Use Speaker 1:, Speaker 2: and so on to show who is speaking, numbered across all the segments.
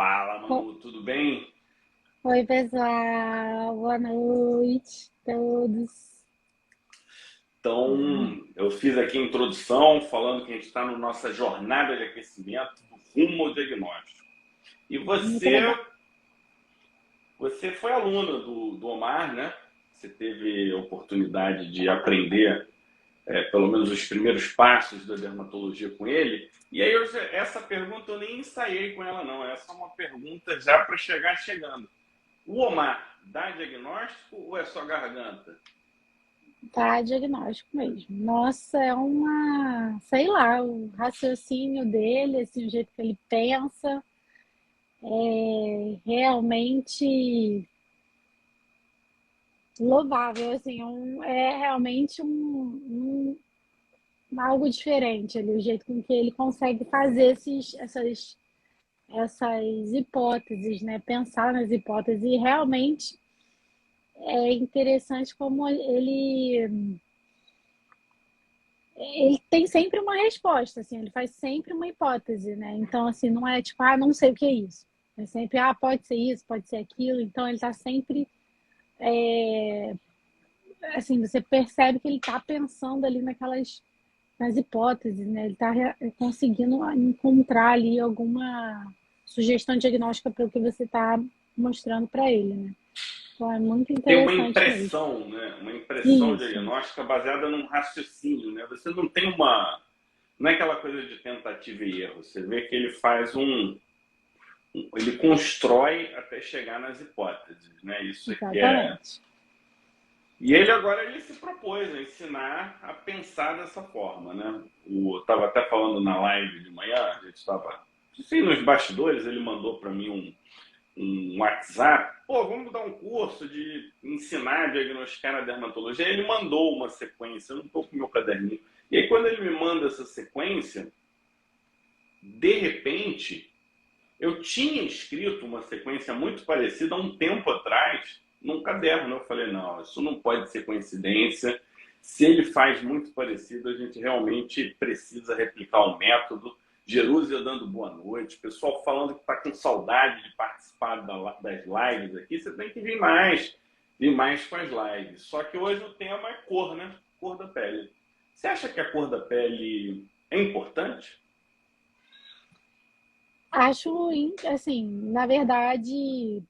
Speaker 1: Fala,
Speaker 2: O-
Speaker 1: Manu, tudo bem?
Speaker 2: Oi, pessoal. Boa noite a todos.
Speaker 1: Então, eu fiz aqui a introdução falando que a gente está na nossa jornada de aquecimento rumo ao diagnóstico. E
Speaker 2: Muito
Speaker 1: você,
Speaker 2: legal.
Speaker 1: você foi aluna do Omar, né? Você teve a oportunidade de aprender, pelo menos, os primeiros passos da dermatologia com ele. E aí, essa pergunta eu nem ensaiei com ela, não. Essa é uma pergunta já para chegar chegando. O Omar dá diagnóstico ou é só garganta?
Speaker 2: Tá diagnóstico mesmo. Nossa, é uma, sei lá, o raciocínio dele, assim, o jeito que ele pensa, é realmente louvável, assim, é realmente algo diferente ali, o jeito com que ele consegue fazer essas hipóteses, né? Pensar nas hipóteses e realmente é interessante como ele tem sempre uma resposta, assim, ele faz sempre uma hipótese, né? Então, assim, não é tipo, ah, não sei o que é isso. É sempre, ah, pode ser isso, pode ser aquilo. Então, ele está sempre, assim, você percebe que ele está pensando ali nas hipóteses, né? Ele está conseguindo encontrar ali alguma sugestão diagnóstica para o que você está mostrando para ele, né? Então, é muito
Speaker 1: Tem uma
Speaker 2: interessante mesmo.
Speaker 1: impressão, né? Uma impressão
Speaker 2: Isso,
Speaker 1: diagnóstica baseada num raciocínio, né? Você não tem uma. Não é aquela coisa de tentativa e erro. Você vê que ele faz ele constrói até chegar nas hipóteses, né? Isso aqui é.
Speaker 2: exatamente.
Speaker 1: E ele agora ele se propôs a ensinar a pensar dessa forma, né? Estava até falando na live de manhã, a gente estava. Sim, nos bastidores, ele mandou para mim um WhatsApp, pô, vamos dar um curso de ensinar a diagnosticar na dermatologia. Ele mandou uma sequência, eu não estou com o meu caderninho. E aí, quando ele me manda essa sequência, de repente, eu tinha escrito uma sequência muito parecida há um tempo atrás, num caderno. Eu falei, não, isso não pode ser coincidência. Se ele faz muito parecido, a gente realmente precisa replicar o método. Jerúsia dando boa noite, pessoal falando que está com saudade de participar das lives aqui. Você tem que vir mais com as lives. Só que hoje o tema é cor, né? Cor da pele. Você acha que a cor da pele é importante?
Speaker 2: Acho, assim, na verdade,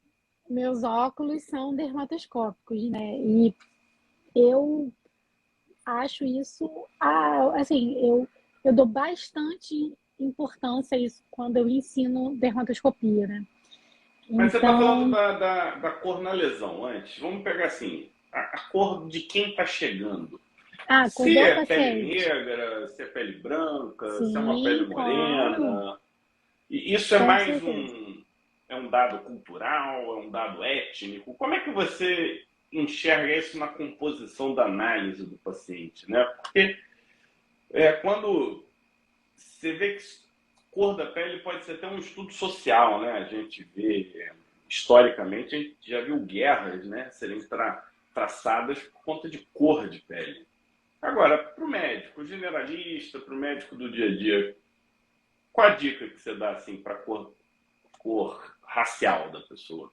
Speaker 2: meus óculos são dermatoscópicos, né? E eu acho isso, assim, eu dou bastante importância a isso quando eu ensino dermatoscopia, né?
Speaker 1: Mas você está falando
Speaker 2: Então,
Speaker 1: da cor na lesão antes. Vamos pegar assim, a cor de quem está chegando.
Speaker 2: a cor
Speaker 1: Se
Speaker 2: do
Speaker 1: é pele
Speaker 2: paciente.
Speaker 1: negra, se é pele branca, se é uma pele
Speaker 2: Sim, claro,
Speaker 1: morena. E isso é
Speaker 2: com
Speaker 1: mais
Speaker 2: certeza.
Speaker 1: é um dado cultural, é um dado étnico. Como é que você enxerga isso na composição da análise do paciente, né? Porque quando você vê que cor da pele pode ser até um estudo social, né? A gente vê, historicamente, a gente já viu guerras, né, serem traçadas por conta de cor de pele. Agora, para o médico generalista, para o médico do dia a dia, qual a dica que você dá assim para a cor racial da pessoa?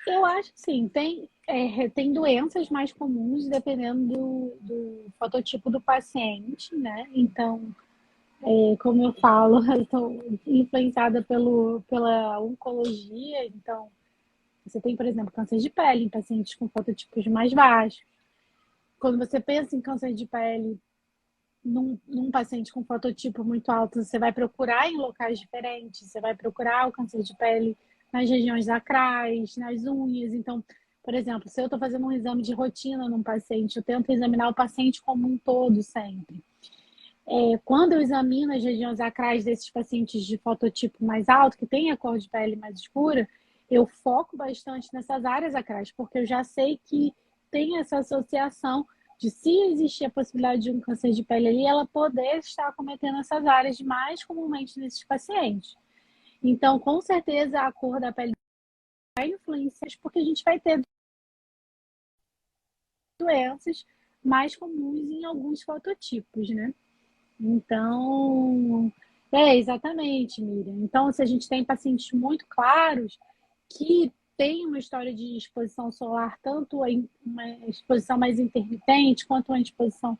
Speaker 2: Eu acho assim, tem doenças mais comuns dependendo do fototipo do paciente, né? Então, como eu falo, eu estou influenciada pela oncologia. Então, você tem, por exemplo, câncer de pele em pacientes com fototipos mais baixos. Quando você pensa em câncer de pele num paciente com fototipo muito alto, você vai procurar em locais diferentes, você vai procurar o câncer de pele nas regiões acrais, nas unhas. Então, por exemplo, se eu estou fazendo um exame de rotina num paciente, eu tento examinar o paciente como um todo sempre. Quando eu examino as regiões acrais desses pacientes de fototipo mais alto, que tem a cor de pele mais escura, eu foco bastante nessas áreas acrais, porque eu já sei que tem essa associação de, se existir a possibilidade de um câncer de pele ali, ela poder estar cometendo essas áreas mais comumente nesses pacientes. Então, com certeza, a cor da pele vai influenciar, porque a gente vai ter doenças mais comuns em alguns fototipos, né? Então, Exatamente, Miriam. Então, se a gente tem pacientes muito claros que têm uma história de exposição solar, tanto uma exposição mais intermitente, quanto uma exposição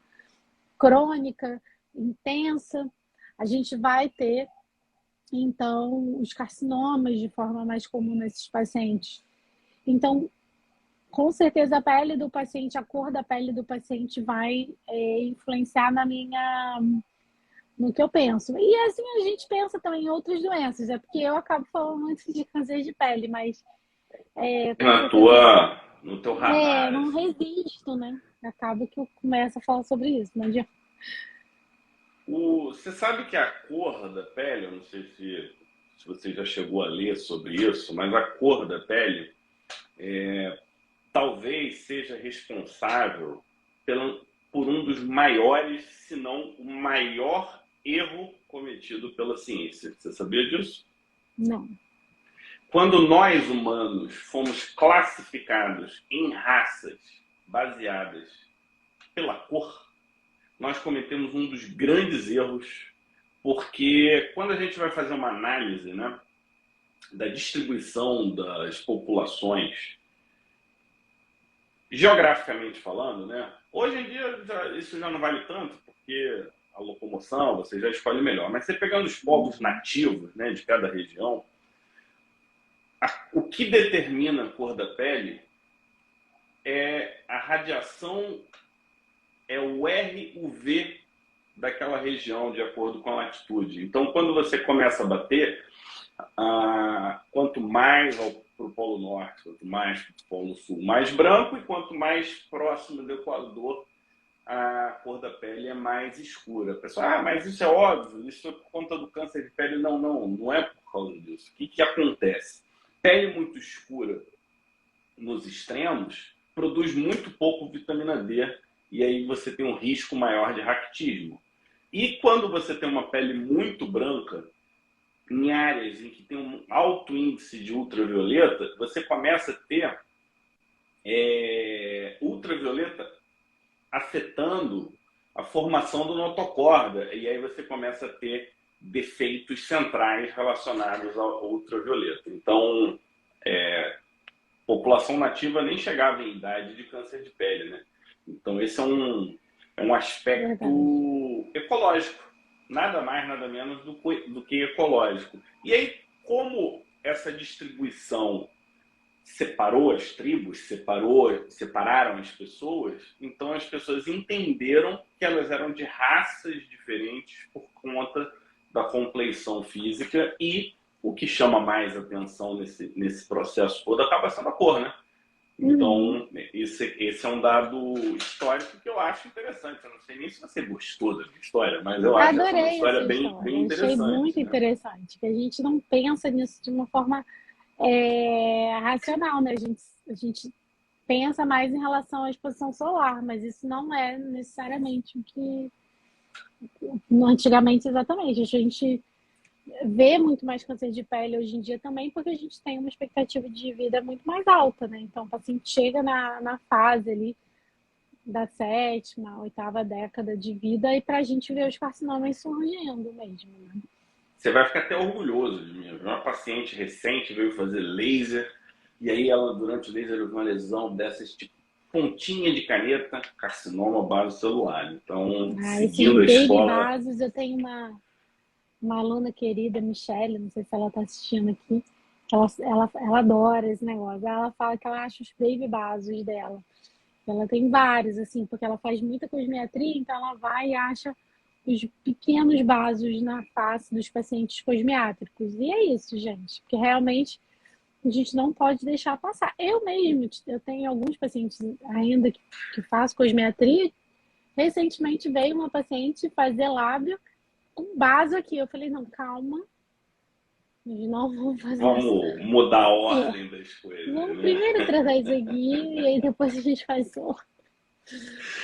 Speaker 2: crônica, intensa, a gente vai ter, então, os carcinomas de forma mais comum nesses pacientes. Então, com certeza, a pele do paciente, a cor da pele do paciente vai influenciar no que eu penso. E assim a gente pensa também em outras doenças, é porque eu acabo falando muito de câncer de pele, mas com
Speaker 1: Na
Speaker 2: certeza
Speaker 1: no teu radar,
Speaker 2: não
Speaker 1: assim.
Speaker 2: resisto, né? Acabo que eu começo a falar sobre isso. Não adianta.
Speaker 1: Você sabe que a cor da pele, eu não sei se você já chegou a ler sobre isso, mas a cor da pele talvez seja responsável por um dos maiores, se não o maior erro cometido pela ciência. Você sabia disso?
Speaker 2: Não.
Speaker 1: Quando nós humanos fomos classificados em raças baseadas pela cor, nós cometemos um dos grandes erros, porque quando a gente vai fazer uma análise, né, da distribuição das populações, geograficamente falando, né, hoje em dia isso já não vale tanto, porque a locomoção você já escolhe melhor, mas você pegando os povos nativos, né, de cada região, o que determina a cor da pele é a radiação, é o RUV daquela região, de acordo com a latitude. Então, quando você começa a bater, quanto mais para o Polo Norte, quanto mais para o Polo Sul, mais branco, e quanto mais próximo do Equador, a cor da pele é mais escura. A pessoa, mas isso é óbvio, isso é por conta do câncer de pele. Não, não é por causa disso. O que acontece? Pele muito escura nos extremos produz muito pouco vitamina D, e aí você tem um risco maior de raquitismo. E quando você tem uma pele muito branca, em áreas em que tem um alto índice de ultravioleta, você começa a ter ultravioleta afetando a formação do notocorda, e aí você começa a ter defeitos centrais relacionados ao ultravioleta. Então, população nativa nem chegava em idade de câncer de pele, né? Então, esse é um
Speaker 2: Verdade.
Speaker 1: aspecto ecológico, nada mais, nada menos do que ecológico. E aí, como essa distribuição separou as tribos, separaram as pessoas, então as pessoas entenderam que elas eram de raças diferentes por conta da compleição física, e o que chama mais atenção nesse processo todo acaba sendo a cor, né?
Speaker 2: Uhum.
Speaker 1: Então, esse é um dado histórico que eu acho interessante. Eu não sei nem se você gostou da minha história, mas eu acho essa uma
Speaker 2: Adorei
Speaker 1: história
Speaker 2: essa
Speaker 1: bem
Speaker 2: história, achei muito
Speaker 1: interessante, né?
Speaker 2: interessante, que a gente não pensa nisso de uma forma racional, né? A gente pensa mais em relação à exposição solar, mas isso não é necessariamente o que antigamente exatamente. A gente vê muito mais câncer de pele hoje em dia também, porque a gente tem uma expectativa de vida muito mais alta, né? Então, o paciente chega na fase ali da sétima, oitava década de vida, e para a gente ver os carcinomas surgindo mesmo, né?
Speaker 1: Você vai ficar até orgulhoso de mim. Uma paciente recente veio fazer laser, e aí ela, durante o laser, viu uma lesão dessas, tipo, pontinha de caneta, carcinoma base celular. Então,
Speaker 2: Esses
Speaker 1: seguindo a
Speaker 2: baby
Speaker 1: escola,
Speaker 2: vasos, eu tenho uma aluna querida, Michelle, não sei se ela está assistindo aqui, ela adora esse negócio. Ela fala que ela acha os baby vasos dela. Ela tem vários, assim, porque ela faz muita cosmetria, então ela vai e acha os pequenos vasos na face dos pacientes cosmiátricos. E é isso, gente, porque realmente a gente não pode deixar passar. Eu mesmo, eu tenho alguns pacientes ainda que faço cosmetria. Recentemente veio uma paciente fazer lábio com vaso aqui. Eu falei, não, calma, nós não vamos fazer isso.
Speaker 1: vamos mudar a
Speaker 2: É,
Speaker 1: ordem das coisas,
Speaker 2: vamos
Speaker 1: né?
Speaker 2: primeiro tratar isso aqui e aí depois a gente faz o.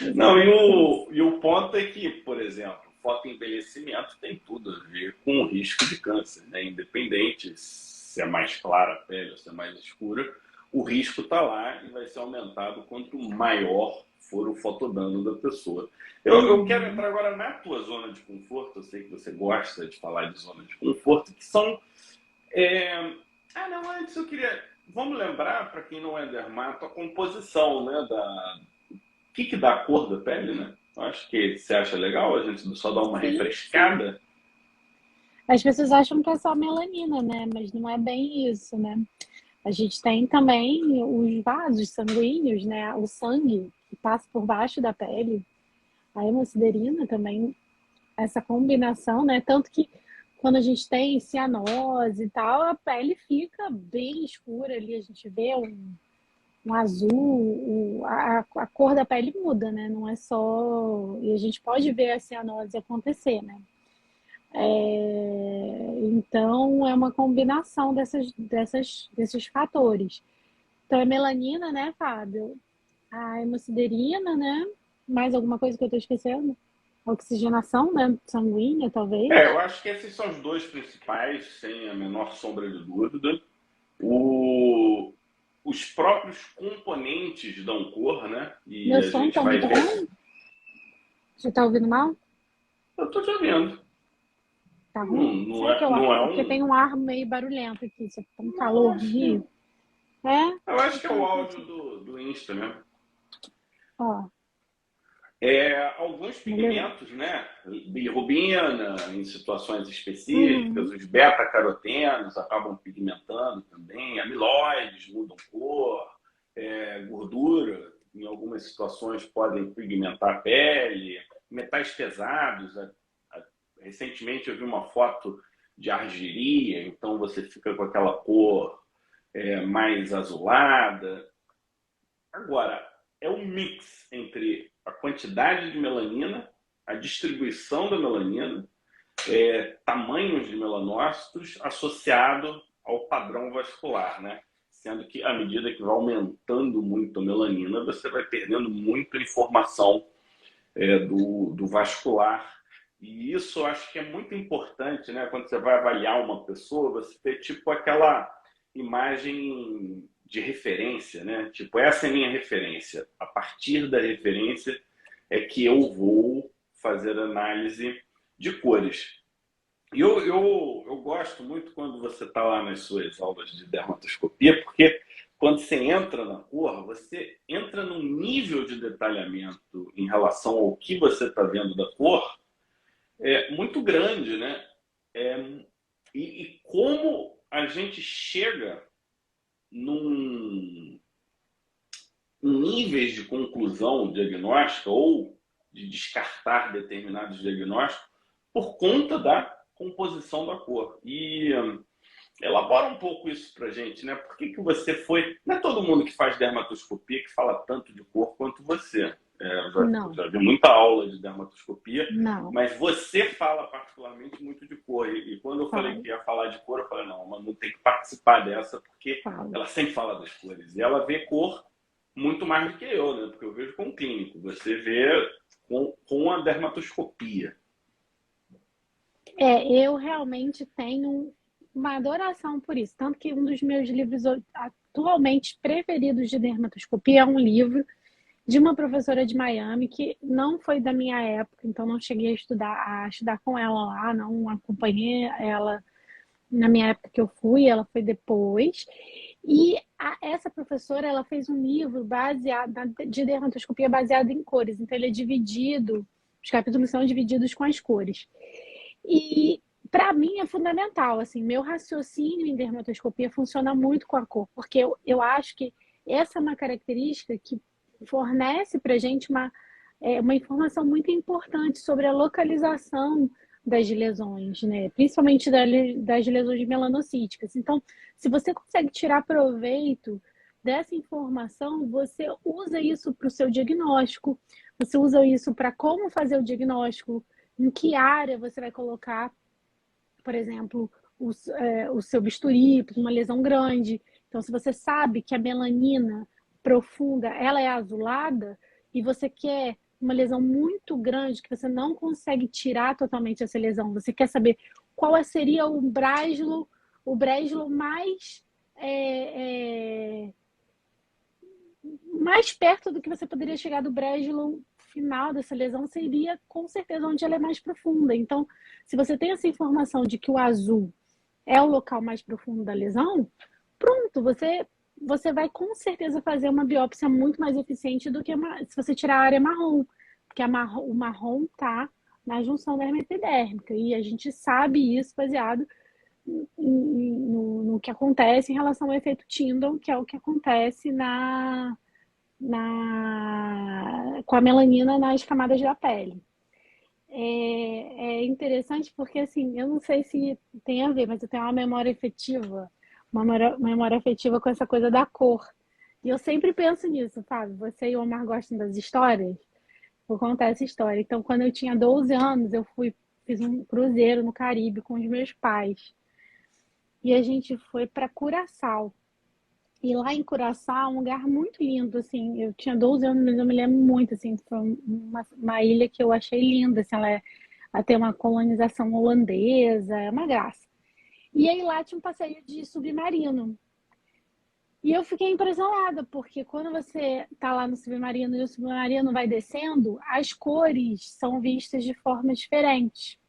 Speaker 2: Mas
Speaker 1: Não,
Speaker 2: é isso.
Speaker 1: e o ponto é que, por exemplo, fotoenvelhecimento tem tudo a ver com o risco de câncer, né? Independente se é mais clara a pele ou se é mais escura, o risco está lá e vai ser aumentado quanto maior for o fotodano da pessoa. Eu quero
Speaker 2: Uhum.
Speaker 1: entrar agora na tua zona de conforto, eu sei que você gosta de falar de zona de conforto, que são... é, Ah, não, antes eu queria... Vamos lembrar, para quem não é dermato, a composição, né, que dá a cor da pele, né? Eu acho que você acha legal a gente só dar uma
Speaker 2: Sim, sim.
Speaker 1: refrescada.
Speaker 2: As pessoas acham que é só melanina, né? Mas não é bem isso, né? A gente tem também os vasos sanguíneos, né? O sangue que passa por baixo da pele, a hemosiderina também, essa combinação, né? Tanto que quando a gente tem cianose e tal, a pele fica bem escura ali, a gente vê um azul, a cor da pele muda, né? Não é só. E a gente pode ver a cianose acontecer, né? Então, é uma combinação desses fatores. Então, é melanina, né, Fábio? A hemosiderina, né? Mais alguma coisa que eu estou esquecendo? A oxigenação, né? Sanguínea, talvez.
Speaker 1: Eu acho que esses são os dois principais, sem a menor sombra de dúvida. O... Os próprios componentes dão cor, né? E
Speaker 2: Meu
Speaker 1: a
Speaker 2: som
Speaker 1: gente
Speaker 2: tá
Speaker 1: vai
Speaker 2: muito
Speaker 1: ver.
Speaker 2: ruim? Você tá ouvindo mal?
Speaker 1: Eu tô te ouvindo.
Speaker 2: Tá
Speaker 1: Não,
Speaker 2: ruim? Será que eu...
Speaker 1: não é
Speaker 2: É porque tem
Speaker 1: um.
Speaker 2: um ar meio barulhento aqui. Você tá um
Speaker 1: Não,
Speaker 2: calor no Rio? É?
Speaker 1: acho que é o
Speaker 2: Então,
Speaker 1: áudio do Insta mesmo.
Speaker 2: ó,
Speaker 1: Alguns
Speaker 2: melhorou.
Speaker 1: pigmentos, né? Bilirrubina, em situações específicas,
Speaker 2: Uhum.
Speaker 1: os beta-carotenos acabam pigmentando também, amiloides mudam cor, gordura, em algumas situações, podem pigmentar a pele, metais pesados. Recentemente eu vi uma foto de argiria, então você fica com aquela cor mais azulada. Agora, é um mix entre a quantidade de melanina, a distribuição da melanina, tamanhos de melanócitos associado ao padrão vascular, né? Sendo que à medida que vai aumentando muito a melanina, você vai perdendo muita informação do vascular. E isso eu acho que é muito importante, né? Quando você vai avaliar uma pessoa, você ter tipo aquela imagem de referência, né? Tipo, essa é a minha referência. A partir da referência é que eu vou fazer análise de cores. E eu gosto muito quando você está lá nas suas aulas de dermatoscopia, porque quando você entra na cor, você entra num nível de detalhamento em relação ao que você está vendo da cor muito grande, né? É, e como a gente chega num, em níveis de conclusão diagnóstica ou de descartar determinados diagnósticos por conta da composição da cor. E elabora um pouco isso pra gente, né? Por que você foi. Não é todo mundo que faz dermatoscopia que fala tanto de cor quanto você.
Speaker 2: Não,
Speaker 1: Já vi muita aula de dermatoscopia,
Speaker 2: não.
Speaker 1: mas você fala particularmente muito de cor. E quando eu falei
Speaker 2: Falo,
Speaker 1: que ia falar de cor, eu falei, não, mas não tem que participar dessa, porque
Speaker 2: falo.
Speaker 1: ela sempre fala das cores. E ela vê cor muito mais do que eu, né? Porque eu vejo com o clínico. Você vê com a dermatoscopia.
Speaker 2: Eu realmente tenho uma adoração por isso. Tanto que um dos meus livros atualmente preferidos de dermatoscopia é um livro de uma professora de Miami que não foi da minha época, então não cheguei a estudar com ela lá, não acompanhei ela na minha época que eu fui, ela foi depois. E essa professora, ela fez um livro de dermatoscopia baseado em cores. Então ele é dividido, os capítulos são divididos com as cores. E para mim é fundamental, assim, meu raciocínio em dermatoscopia funciona muito com a cor, porque eu acho que essa é uma característica que fornece para a gente uma informação muito importante sobre a localização das lesões, né? Principalmente das lesões melanocíticas. Então, se você consegue tirar proveito dessa informação, você usa isso para o seu diagnóstico, você usa isso para como fazer o diagnóstico, em que área você vai colocar, por exemplo, o seu bisturi para uma lesão grande. Então, se você sabe que a melanina profunda ela é azulada e você quer uma lesão muito grande que você não consegue tirar totalmente essa lesão, você quer saber qual seria o braslo mais é, é, mais perto do que você poderia chegar do brejo final dessa lesão seria com certeza onde ela é mais profunda. Então, se você tem essa informação de que o azul é o local mais profundo da lesão, pronto, você vai com certeza fazer uma biópsia muito mais eficiente do que se você tirar a área marrom, porque o marrom está na junção dermo epidérmica, e a gente sabe isso baseado no que acontece em relação ao efeito Tyndall, que é o que acontece com a melanina nas camadas da pele. É interessante porque, assim, eu não sei se tem a ver, mas eu tenho uma memória afetiva com essa coisa da cor. E eu sempre penso nisso, sabe? Você e o Omar gostam das histórias? Vou contar essa história. Então, quando eu tinha 12 anos, fiz um cruzeiro no Caribe com os meus pais. E a gente foi para Curaçao. E lá em Curaçao, é um lugar muito lindo, assim. Eu tinha 12 anos, mas eu me lembro muito, assim. Foi uma ilha que eu achei linda, assim. Ela tem uma colonização holandesa, é uma graça. E aí lá tinha um passeio de submarino. E eu fiquei impressionada, porque quando você está lá no submarino e o submarino vai descendo, as cores são vistas de forma diferente.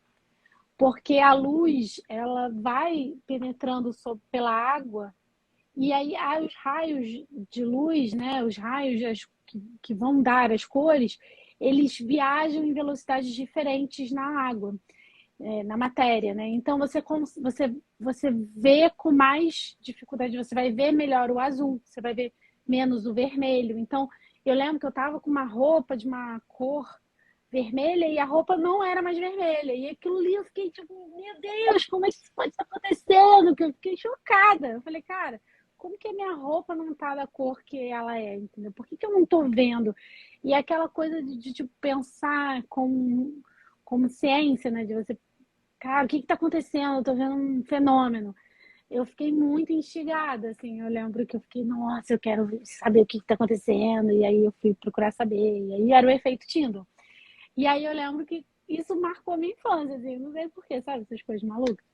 Speaker 2: Porque a luz, ela vai penetrando pela água, e aí os raios de luz, né, os raios que vão dar as cores, eles viajam em velocidades diferentes na água, na matéria, né? Então você vê com mais dificuldade, você vai ver melhor o azul, você vai ver menos o vermelho. Então eu lembro que eu estava com uma roupa de uma cor vermelha e a roupa não era mais vermelha. E aquilo ali eu fiquei tipo, meu Deus, como é que isso pode estar acontecendo? Que eu fiquei chocada. Eu falei, cara, como que a minha roupa não tá da cor que ela é, entendeu? Por que eu não tô vendo? E aquela coisa de tipo, pensar como ciência, né? De você, cara, o que tá acontecendo? Eu tô vendo um fenômeno. Eu fiquei muito instigada, assim. Eu lembro que eu fiquei, nossa, eu quero saber o que tá acontecendo. E aí eu fui procurar saber. E aí era o efeito Tyndall. E aí eu lembro que isso marcou a minha infância, assim, não sei porquê, sabe? Essas coisas malucas.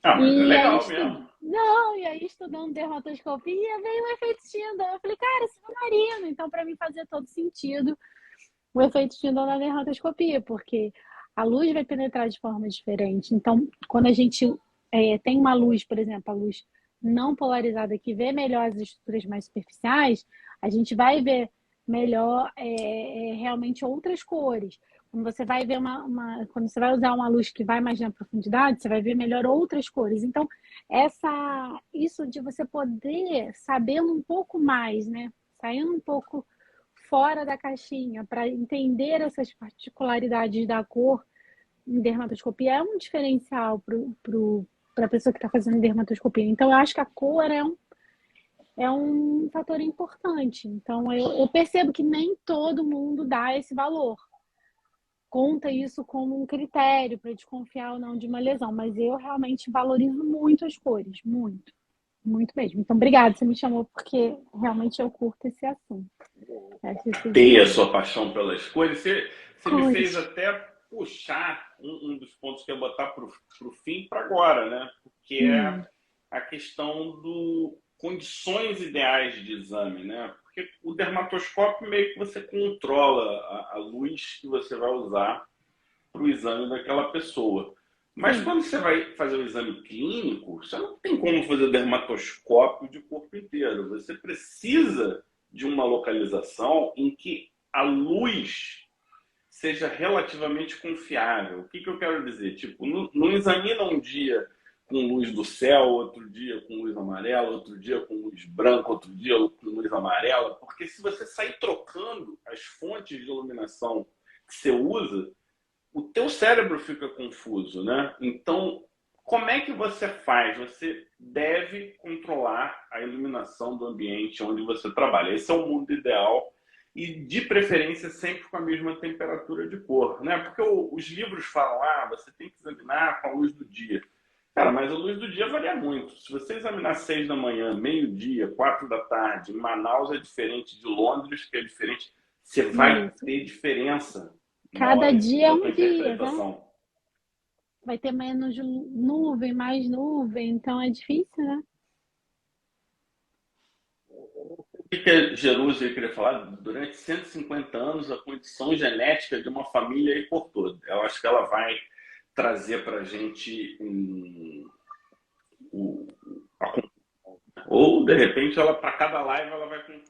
Speaker 1: Ah, mas é
Speaker 2: E aí,
Speaker 1: legal mesmo.
Speaker 2: não, e aí estudando dermatoscopia, veio o efeito Tyndall. Eu falei, cara, isso é marino. Então, para mim, fazia todo sentido o efeito Tyndall na dermatoscopia, porque a luz vai penetrar de forma diferente. Então, quando a gente tem uma luz, por exemplo, a luz não polarizada que vê melhor as estruturas mais superficiais, a gente vai ver melhor realmente outras cores. Quando você vai ver quando você vai usar uma luz que vai mais na profundidade, você vai ver melhor outras cores. Então, isso de você poder, sabendo um pouco mais, né? Saindo um pouco fora da caixinha para entender essas particularidades da cor em dermatoscopia é um diferencial para a pessoa que está fazendo dermatoscopia. Então, eu acho que a cor é um fator importante. Então, eu percebo que nem todo mundo dá esse valor. Conta isso como um critério para desconfiar ou não de uma lesão, mas eu realmente valorizo muito as cores, muito, muito mesmo. Então, obrigada, você me chamou porque realmente eu curto esse assunto. Acho isso
Speaker 1: Ter a
Speaker 2: demais.
Speaker 1: sua paixão pelas cores. Você me fez
Speaker 2: Cores.
Speaker 1: até puxar um dos pontos que eu ia botar para o fim para agora, né? Porque é
Speaker 2: Hum,
Speaker 1: a questão do condições ideais de exame, né? Porque o dermatoscópio meio que você controla a luz que você vai usar para o exame daquela pessoa. Mas
Speaker 2: sim.
Speaker 1: quando você vai fazer o exame clínico, você não tem como fazer dermatoscópio de corpo inteiro. Você precisa de uma localização em que a luz seja relativamente confiável. O que eu quero dizer? Tipo, não examina um dia com luz do céu, outro dia com luz amarela, outro dia com luz branca, outro dia com luz amarela, porque se você sair trocando as fontes de iluminação que você usa, o teu cérebro fica confuso, né? Então, como é que você faz? Você deve controlar a iluminação do ambiente onde você trabalha. Esse é o mundo ideal e, de preferência, sempre com a mesma temperatura de cor, né? Porque os livros falam, você tem que examinar com a luz do dia. Cara, mas a luz do dia varia muito. Se você examinar 6 da manhã, meio-dia, 4 da tarde, em Manaus é diferente de Londres, que é diferente. Você vai
Speaker 2: Isso.
Speaker 1: ter diferença na
Speaker 2: Cada
Speaker 1: hora
Speaker 2: dia é
Speaker 1: da
Speaker 2: um
Speaker 1: tua
Speaker 2: dia, né?
Speaker 1: interpretação.
Speaker 2: Vai ter menos nuvem, mais nuvem, então é difícil, né?
Speaker 1: que a Jerusa queria falar? Durante 150 anos, a condição genética de uma família e por todo. Eu acho que ela vai trazer para a gente um, ou, de repente, ela para cada live ela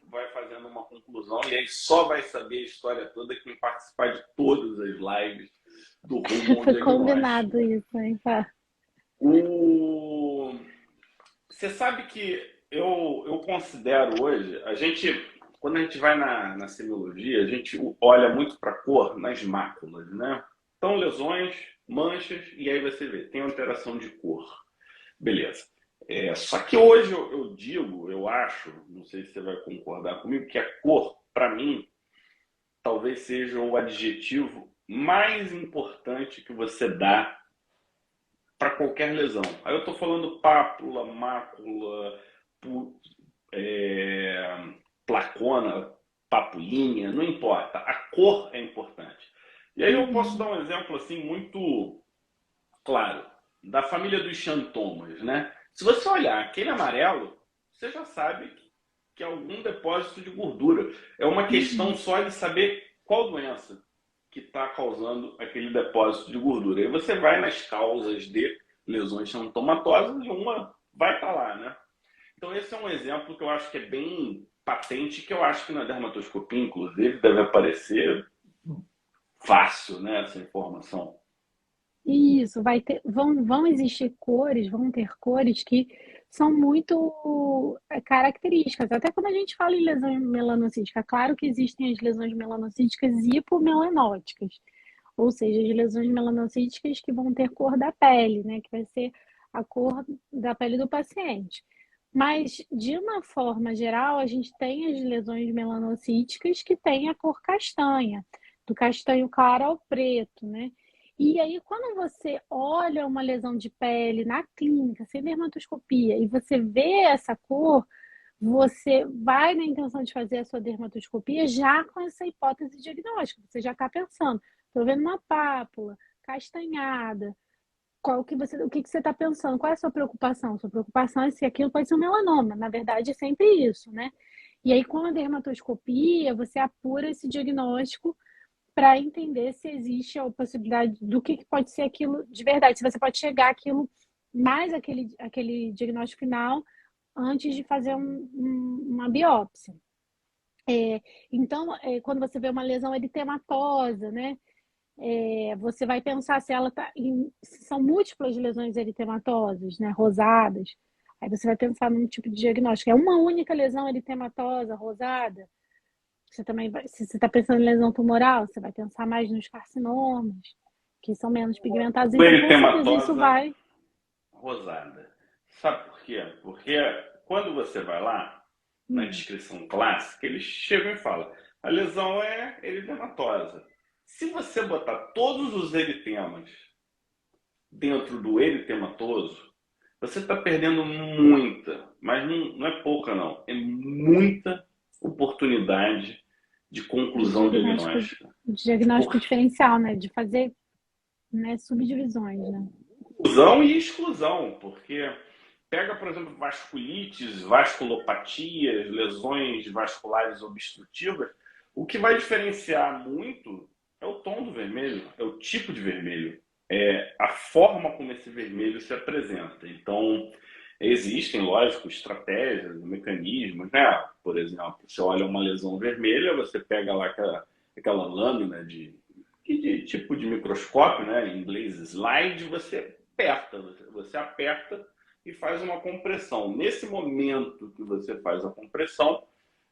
Speaker 1: vai fazendo uma conclusão e aí só vai saber a história toda quem participar de todas as lives do Rumo ao
Speaker 2: Foi
Speaker 1: Diagnóstico.
Speaker 2: combinado isso, hein, Fá?
Speaker 1: O... Você sabe que eu considero hoje, quando a gente vai na semiologia, a gente olha muito para a cor nas máculas, né? Então, lesões, manchas, e aí você vê, tem alteração de cor. Beleza. Só que hoje eu digo, eu acho, não sei se você vai concordar comigo, que a cor, para mim, talvez seja o adjetivo mais importante que você dá para qualquer lesão. Aí eu estou falando pápula, mácula, é, placona, papulinha, não importa. A cor é importante. E aí eu posso dar
Speaker 2: Uhum.
Speaker 1: um exemplo assim muito claro da família dos xantomas, né? Se você olhar aquele amarelo, você já sabe que é algum depósito de gordura. É uma questão
Speaker 2: Uhum.
Speaker 1: só de saber qual doença que está causando aquele depósito de gordura. Aí você vai nas causas de lesões xantomatosas e uma vai estar lá, né? Então esse é um exemplo que eu acho que é bem patente, que eu acho que na dermatoscopia, inclusive, deve aparecer fácil, né, essa informação.
Speaker 2: Isso, vão existir cores, vão ter cores que são muito características. Até quando a gente fala em lesão melanocítica, claro que existem as lesões melanocíticas hipomelanóticas, ou seja, as lesões melanocíticas que vão ter cor da pele, né? Que vai ser a cor da pele do paciente. Mas, de uma forma geral, a gente tem as lesões melanocíticas que têm a cor castanha, do castanho claro ao preto, né? E aí, quando você olha uma lesão de pele na clínica, sem dermatoscopia, e você vê essa cor, você vai na intenção de fazer a sua dermatoscopia já com essa hipótese diagnóstica. Você já está pensando, estou vendo uma pápula castanhada. O que você está pensando? Qual é a sua preocupação? Sua preocupação é se aquilo pode ser um melanoma. Na verdade, é sempre isso, né? E aí, com a dermatoscopia, você apura esse diagnóstico para entender se existe a possibilidade do que pode ser aquilo de verdade, se você pode chegar aquilo mais aquele diagnóstico final antes de fazer uma biópsia. Então, quando você vê uma lesão eritematosa, né? Você vai pensar se ela tá se são múltiplas lesões eritematosas, né? Rosadas. Aí você vai pensar num tipo de diagnóstico. É uma única lesão eritematosa, rosada? Você também vai, se você está pensando em lesão tumoral, você vai pensar mais nos carcinomas, que são menos pigmentados.
Speaker 1: O
Speaker 2: Então, com certeza, isso
Speaker 1: eritematosa
Speaker 2: vai.
Speaker 1: rosada. Sabe por quê? Porque quando você vai lá, na
Speaker 2: Hum,
Speaker 1: descrição clássica, eles chegam e falam: a lesão é eritematosa. Se você botar todos os eritemas dentro do eritematoso, você está perdendo muita, mas não é pouca não, é muita oportunidade de
Speaker 2: de
Speaker 1: conclusão
Speaker 2: diagnóstico,
Speaker 1: diagnóstica.
Speaker 2: de diagnóstico
Speaker 1: Por
Speaker 2: diferencial, né? De fazer, né, subdivisões, né?
Speaker 1: inclusão e exclusão, porque pega, por exemplo, vasculites, vasculopatias, lesões vasculares obstrutivas, o que vai diferenciar muito é o tom do vermelho, é o tipo de vermelho, é a forma como esse vermelho se apresenta. Então, existem, lógico, estratégias, mecanismos, né? Por exemplo, você olha uma lesão vermelha, você pega lá aquela lâmina de tipo de microscópio, né? Em inglês slide, você aperta e faz uma compressão. Nesse momento que você faz a compressão,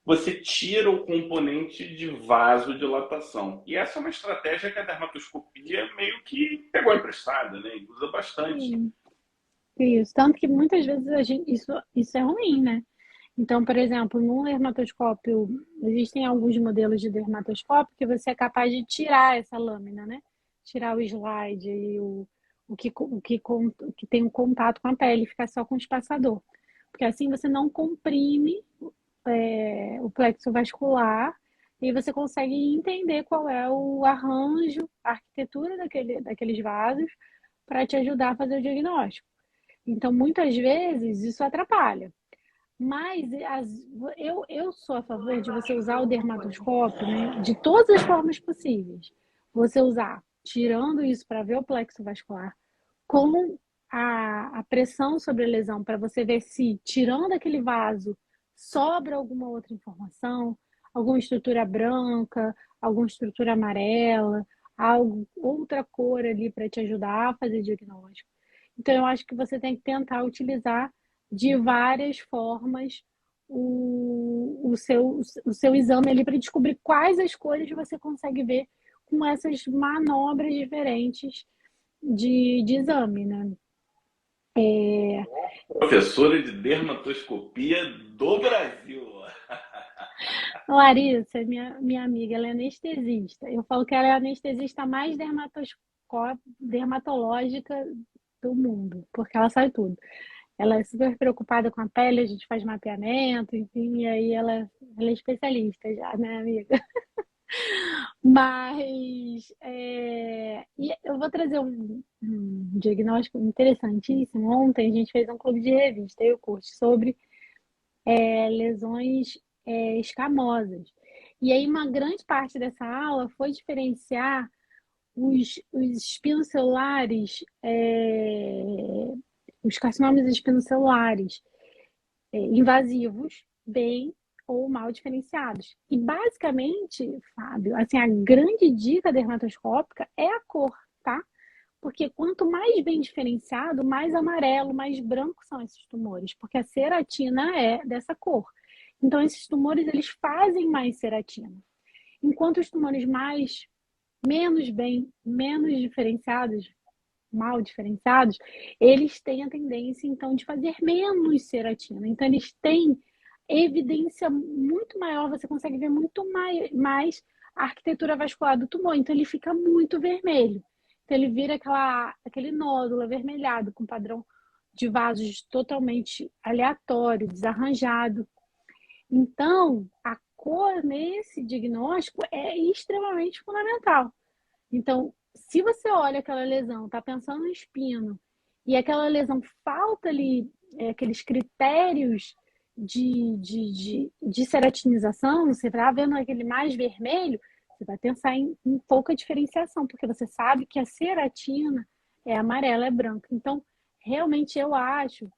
Speaker 1: você tira o componente de vasodilatação. E essa é uma estratégia que a dermatoscopia meio que pegou emprestada, né? E usa bastante.
Speaker 2: Sim, isso. Tanto que muitas vezes isso é ruim, né? Então, por exemplo, no dermatoscópio, existem alguns modelos de dermatoscópio que você é capaz de tirar essa lâmina, né? Tirar o slide e o que tem um contato com a pele, ficar só com o espaçador. Porque assim você não comprime o plexo vascular e você consegue entender qual é o arranjo, a arquitetura daqueles vasos para te ajudar a fazer o diagnóstico. Então, muitas vezes, isso atrapalha. Mas eu sou a favor de você usar o dermatoscópio, né, de todas as formas possíveis. Você usar, tirando isso para ver o plexo vascular, com a pressão sobre a lesão, para você ver se, tirando aquele vaso, sobra alguma outra informação, alguma estrutura branca, alguma estrutura amarela, algo, outra cor ali para te ajudar a fazer diagnóstico. Então, eu acho que você tem que tentar utilizar de várias formas o seu exame ali para descobrir quais as cores você consegue ver com essas manobras diferentes de exame, né?
Speaker 1: Professora de dermatoscopia do Brasil.
Speaker 2: Larissa, minha amiga, ela é anestesista. Eu falo que ela é a anestesista mais dermatológica do mundo, porque ela sabe tudo. Ela é super preocupada com a pele, a gente faz mapeamento, enfim, e aí ela é especialista já, né, amiga? Mas e eu vou trazer um diagnóstico interessantíssimo. Ontem a gente fez um clube de revista, eu curto, sobre lesões escamosas. E aí uma grande parte dessa aula foi diferenciar os espinos celulares, os carcinomas espinocelulares invasivos, bem ou mal diferenciados. E basicamente, Fábio, assim, a grande dica dermatoscópica é a cor, tá? Porque quanto mais bem diferenciado, mais amarelo, mais branco são esses tumores, porque a ceratina é dessa cor. Então, esses tumores, eles fazem mais ceratina. Enquanto os tumores menos diferenciados, mal diferenciados, eles têm a tendência, então, de fazer menos ceratina. Então, eles têm evidência muito maior, você consegue ver muito mais a arquitetura vascular do tumor. Então, ele fica muito vermelho. Então, ele vira aquele nódulo avermelhado, com padrão de vasos totalmente aleatório, desarranjado. Então, a cor nesse diagnóstico é extremamente fundamental. Então, se você olha aquela lesão, está pensando no espino, e aquela lesão falta ali aqueles critérios de ceratinização, você está vendo aquele mais vermelho, você vai pensar em pouca diferenciação, porque você sabe que a ceratina é amarela, é branca. Então, realmente eu acho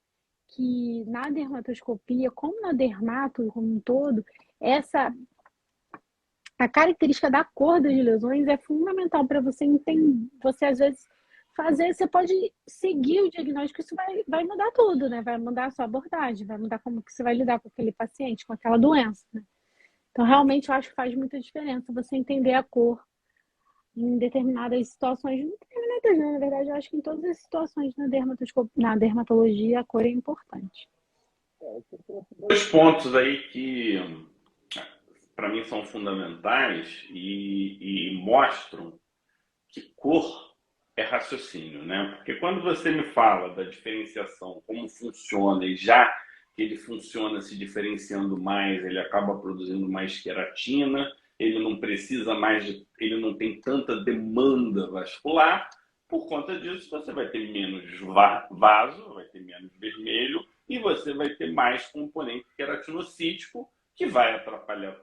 Speaker 2: que na dermatoscopia, como na dermato como um todo, essa a característica da cor das lesões é fundamental para você entender, você às vezes fazer, você pode seguir o diagnóstico, isso vai mudar tudo, né? Vai mudar a sua abordagem, vai mudar como que você vai lidar com aquele paciente, com aquela doença, né? Então, realmente, eu acho que faz muita diferença você entender a cor em determinadas situações, não determinadas, não, na verdade, eu acho que em todas as situações na dermatologia, a cor é importante.
Speaker 1: Dois pontos aí que para mim são fundamentais e mostram que cor é raciocínio, né? Porque quando você me fala da diferenciação, como funciona, e já que ele funciona se diferenciando mais, ele acaba produzindo mais queratina, ele não precisa mais, ele não tem tanta demanda vascular, por conta disso você vai ter menos vaso, vai ter menos vermelho e você vai ter mais componente queratinocítico que vai atrapalhar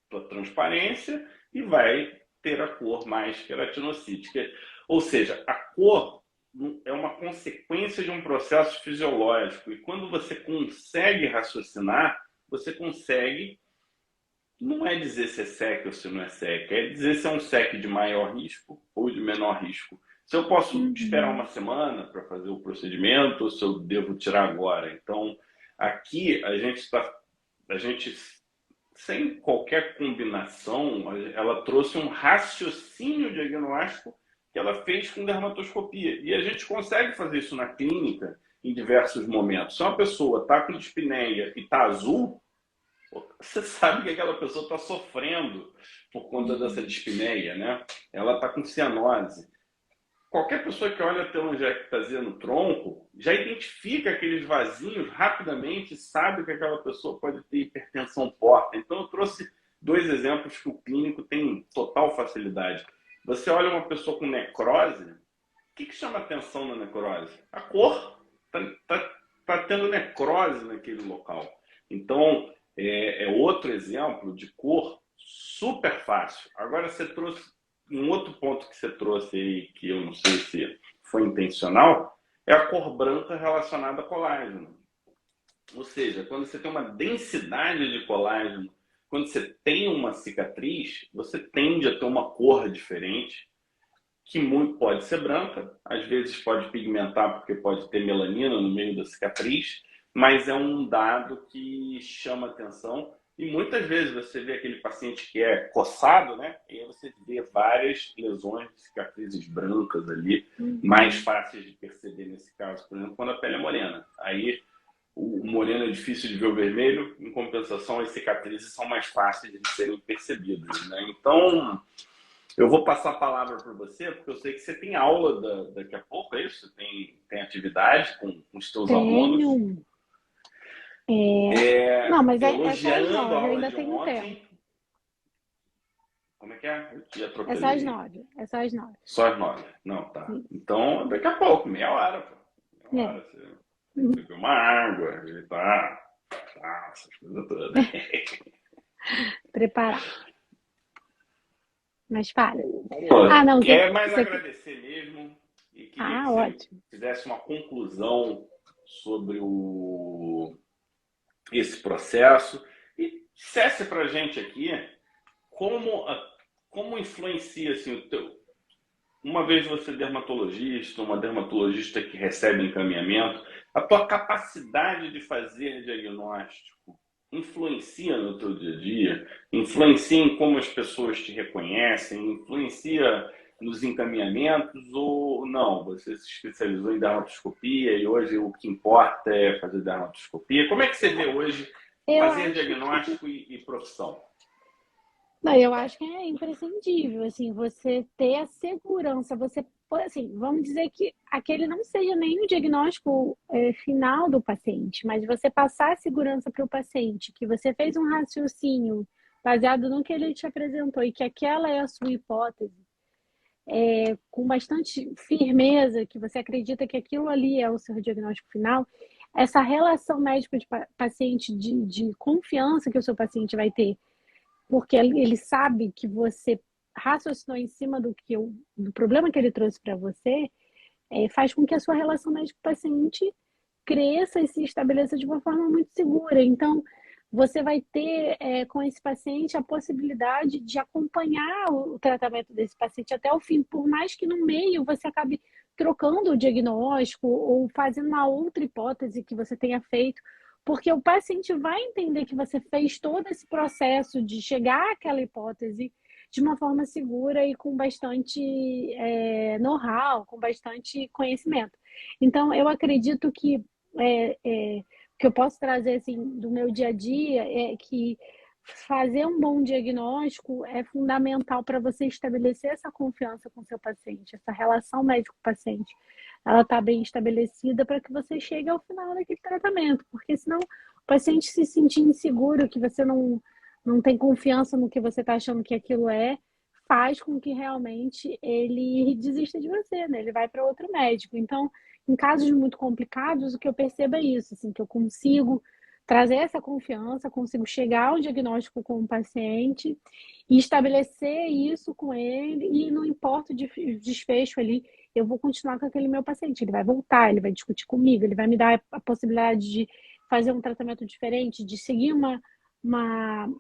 Speaker 1: tua transparência e vai ter a cor mais queratinocítica. Ou seja, a cor é uma consequência de um processo fisiológico. E quando você consegue raciocinar, você consegue, não é dizer se é SEC ou se não é SEC, é dizer se é um SEC de maior risco ou de menor risco. Se eu posso esperar uma semana para fazer o procedimento ou se eu devo tirar agora. Então, aqui a gente sem qualquer combinação, ela trouxe um raciocínio diagnóstico que ela fez com dermatoscopia. E a gente consegue fazer isso na clínica em diversos momentos. Se uma pessoa está com dispneia e está azul, você sabe que aquela pessoa está sofrendo por conta dessa dispneia, né? Ela está com cianose. Qualquer pessoa que olha a telangiectasia no tronco já identifica aqueles vasinhos rapidamente e sabe que aquela pessoa pode ter hipertensão porta. Então, eu trouxe dois exemplos que o clínico tem total facilidade. Você olha uma pessoa com necrose, o que chama atenção na necrose? A cor. Tá tendo necrose naquele local. Então, é outro exemplo de cor super fácil. Agora, você trouxe um outro ponto que você trouxe aí, que eu não sei se foi intencional, é a cor branca relacionada a colágeno. Ou seja, quando você tem uma densidade de colágeno, quando você tem uma cicatriz, você tende a ter uma cor diferente, que muito pode ser branca, às vezes pode pigmentar porque pode ter melanina no meio da cicatriz, mas é um dado que chama atenção e muitas vezes você vê aquele paciente que é coçado, né? E aí você vê várias lesões de cicatrizes brancas ali, mais fáceis de perceber nesse caso, por exemplo, quando a pele é morena. Aí o moreno é difícil de ver o vermelho, em compensação as cicatrizes são mais fáceis de serem percebidas, né? Então, eu vou passar a palavra para você, porque eu sei que você tem aula daqui a pouco, é isso? Tem atividade com os seus alunos?
Speaker 2: Tenho. Não, mas é só às
Speaker 1: Elogiando a
Speaker 2: 9, eu
Speaker 1: aula
Speaker 2: ainda
Speaker 1: de
Speaker 2: tenho tempo.
Speaker 1: ontem. Como é que é? Eu te
Speaker 2: É só às
Speaker 1: atropelei.
Speaker 2: 9, é só às 9.
Speaker 1: Só às 9. Não, tá. Então, daqui a pouco, meia hora, pô. Meia
Speaker 2: É.
Speaker 1: hora, você tem que beber uma água, ajeitar, essas coisas todas.
Speaker 2: Preparar. Mas para.
Speaker 1: Pô,
Speaker 2: Não,
Speaker 1: quer mais agradecer mesmo e queria que você
Speaker 2: ótimo.
Speaker 1: fizesse uma conclusão sobre esse processo e dissesse para a gente aqui como influencia assim, uma vez você é dermatologista, uma dermatologista que recebe encaminhamento, a tua capacidade de fazer diagnóstico influencia no teu dia a dia, influencia em como as pessoas te reconhecem, influencia nos encaminhamentos ou não? Você se especializou em dermatoscopia e hoje o que importa é fazer dermatoscopia. Como é que você vê hoje
Speaker 2: Eu
Speaker 1: fazer
Speaker 2: acho
Speaker 1: diagnóstico e profissão?
Speaker 2: Não, eu acho que é imprescindível, assim, você ter a segurança, assim, vamos dizer que aquele não seja nem o diagnóstico final do paciente, mas você passar a segurança para o paciente, que você fez um raciocínio baseado no que ele te apresentou e que aquela é a sua hipótese, com bastante firmeza, que você acredita que aquilo ali é o seu diagnóstico final, essa relação médico-paciente de confiança que o seu paciente vai ter porque ele sabe que você raciocinou em cima do problema que ele trouxe para você, faz com que a sua relação médico-paciente cresça e se estabeleça de uma forma muito segura. Então, você vai ter com esse paciente a possibilidade de acompanhar o tratamento desse paciente até o fim, por mais que no meio você acabe trocando o diagnóstico ou fazendo uma outra hipótese que você tenha feito, porque o paciente vai entender que você fez todo esse processo de chegar àquela hipótese de uma forma segura e com bastante know-how, com bastante conhecimento. Então, eu acredito que que eu posso trazer assim do meu dia a dia é que fazer um bom diagnóstico é fundamental para você estabelecer essa confiança com seu paciente, essa relação médico-paciente. Ela está bem estabelecida para que você chegue ao final daquele tratamento, porque senão o paciente se sentir inseguro, que você não tem confiança no que você está achando que aquilo faz com que realmente ele desista de você, né? Ele vai para outro médico. Então, em casos muito complicados, o que eu percebo é isso, assim, que eu consigo trazer essa confiança, consigo chegar ao diagnóstico com o paciente e estabelecer isso com ele e não importa o desfecho ali, eu vou continuar com aquele meu paciente. Ele vai voltar, ele vai discutir comigo, ele vai me dar a possibilidade de fazer um tratamento diferente, de seguir uma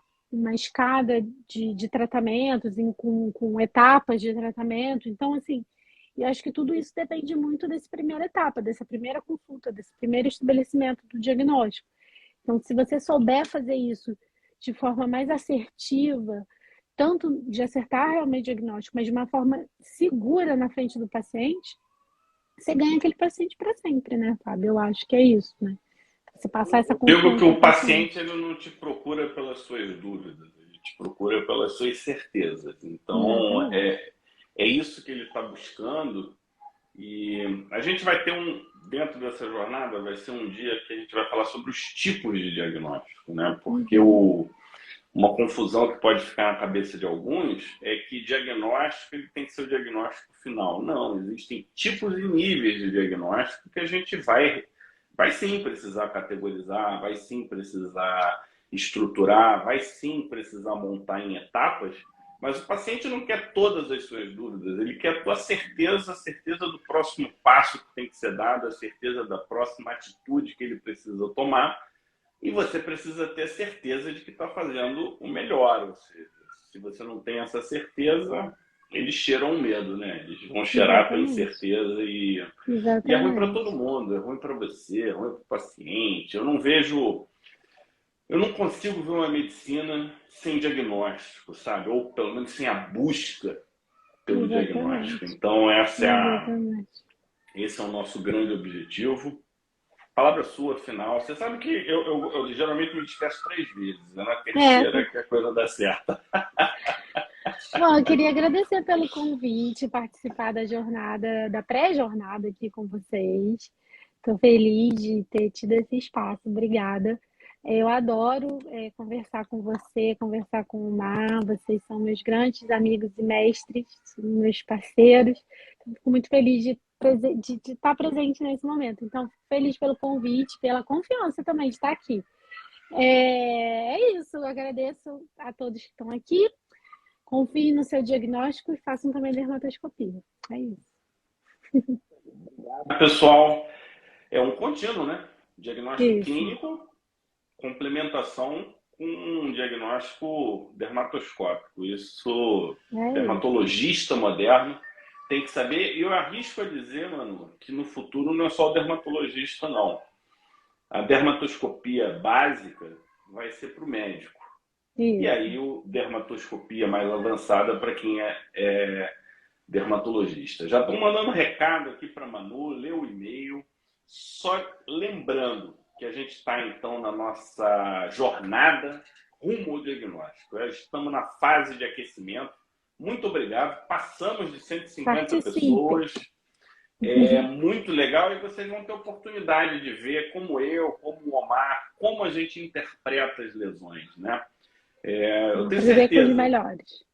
Speaker 2: escada de tratamentos com etapas de tratamento. Então, assim, eu acho que tudo isso depende muito dessa primeira etapa, dessa primeira consulta, desse primeiro estabelecimento do diagnóstico. Então, se você souber fazer isso de forma mais assertiva, tanto de acertar realmente o diagnóstico, mas de uma forma segura na frente do paciente, você ganha aquele paciente para sempre, né, Fábio? Eu acho que é isso, né? Você passar essa
Speaker 1: Digo que
Speaker 2: confiança
Speaker 1: o
Speaker 2: ao paciente.
Speaker 1: paciente ele não te procura pelas suas dúvidas, ele te procura pelas suas certezas. Então,
Speaker 2: Exatamente.
Speaker 1: é isso que ele está buscando. E a gente vai ter dentro dessa jornada, vai ser um dia que a gente vai falar sobre os tipos de diagnóstico, né? Porque uma confusão que pode ficar na cabeça de alguns é que diagnóstico ele tem que ser o diagnóstico final. Não, existem tipos e níveis de diagnóstico que a gente vai vai sim precisar categorizar, vai sim precisar estruturar, vai sim precisar montar em etapas, mas o paciente não quer todas as suas dúvidas, ele quer a tua certeza, a certeza do próximo passo que tem que ser dado, a certeza da próxima atitude que ele precisa tomar, e você precisa ter certeza de que está fazendo o melhor. Ou seja, se você não tem essa certeza, eles cheiram o medo, né? Eles vão cheirar a tua
Speaker 2: Exatamente.
Speaker 1: incerteza e é ruim para todo
Speaker 2: Exatamente.
Speaker 1: mundo, é ruim para você, é ruim para o paciente. Eu não consigo ver uma medicina sem diagnóstico, sabe? Ou pelo menos sem a busca pelo diagnóstico.
Speaker 2: Exatamente.
Speaker 1: Então,
Speaker 2: Exatamente.
Speaker 1: esse é o nosso grande objetivo. Palavra sua, final. Você sabe que eu geralmente me despeço 3 vezes, é na
Speaker 2: É,
Speaker 1: terceira que a coisa dá certo.
Speaker 2: bom, eu queria agradecer pelo convite, participar da jornada, da pré-jornada aqui com vocês. Estou feliz de ter tido esse espaço. Obrigada. Eu adoro conversar com você, conversar com o Mar. Vocês são meus grandes amigos e mestres, meus parceiros. Então, fico muito feliz de estar presente nesse momento. Então, fico feliz pelo convite, pela confiança também de estar aqui. É isso. Eu agradeço a todos que estão aqui. Confie no seu diagnóstico e façam também dermatoscopia. É isso.
Speaker 1: Pessoal, é um contínuo, né? Diagnóstico
Speaker 2: Isso.
Speaker 1: clínico, complementação com um diagnóstico dermatoscópico. Isso,
Speaker 2: É isso.
Speaker 1: dermatologista moderno tem que saber. E eu arrisco a dizer, mano, que no futuro não é só o dermatologista, não. A dermatoscopia básica vai ser para o médico. E
Speaker 2: Isso.
Speaker 1: aí, o dermatoscopia mais avançada para quem é dermatologista. Já estou mandando recado aqui para a Manu, lê o e-mail. Só lembrando que a gente está, então, na nossa jornada rumo ao diagnóstico. Já estamos na fase de aquecimento. Muito obrigado. Passamos de 150
Speaker 2: Participem.
Speaker 1: pessoas. É muito legal e vocês vão ter oportunidade de ver como eu, como o Omar, como a gente interpreta as lesões, né? Eu tenho
Speaker 2: Aprender com os
Speaker 1: certeza.
Speaker 2: melhores.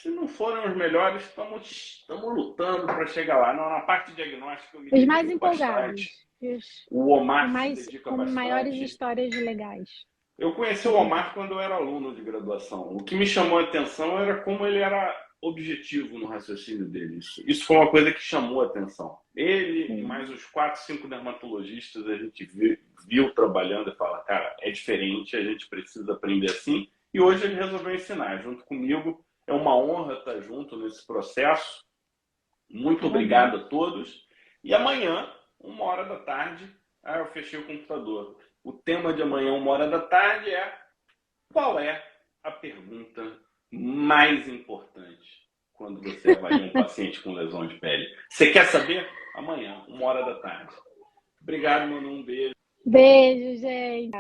Speaker 1: Se não forem os melhores, estamos lutando para chegar lá. Na parte diagnóstica eu me
Speaker 2: Os mais
Speaker 1: dedico
Speaker 2: empolgados.
Speaker 1: bastante.
Speaker 2: Os
Speaker 1: O
Speaker 2: com,
Speaker 1: Omar se
Speaker 2: mais,
Speaker 1: dedica
Speaker 2: com maiores
Speaker 1: bastante.
Speaker 2: histórias legais.
Speaker 1: Eu conheci o Omar quando eu era aluno de graduação. O que me chamou a atenção era como ele era objetivo no raciocínio dele. Isso foi uma coisa que chamou a atenção. Ele e mais os 4, 5 dermatologistas a gente viu trabalhando e fala, cara, é diferente, a gente precisa aprender assim. E hoje ele resolveu ensinar junto comigo. É uma honra estar junto nesse processo. Muito obrigado
Speaker 2: Parabéns.
Speaker 1: a todos. E amanhã, 1h da tarde, eu fechei o computador. O tema de amanhã, 1h da tarde, é qual é a pergunta mais importante quando você avalia um paciente com lesão de pele? Você quer saber? Amanhã, 1h da tarde. Obrigado, Manu. Um beijo.
Speaker 2: Beijo, gente.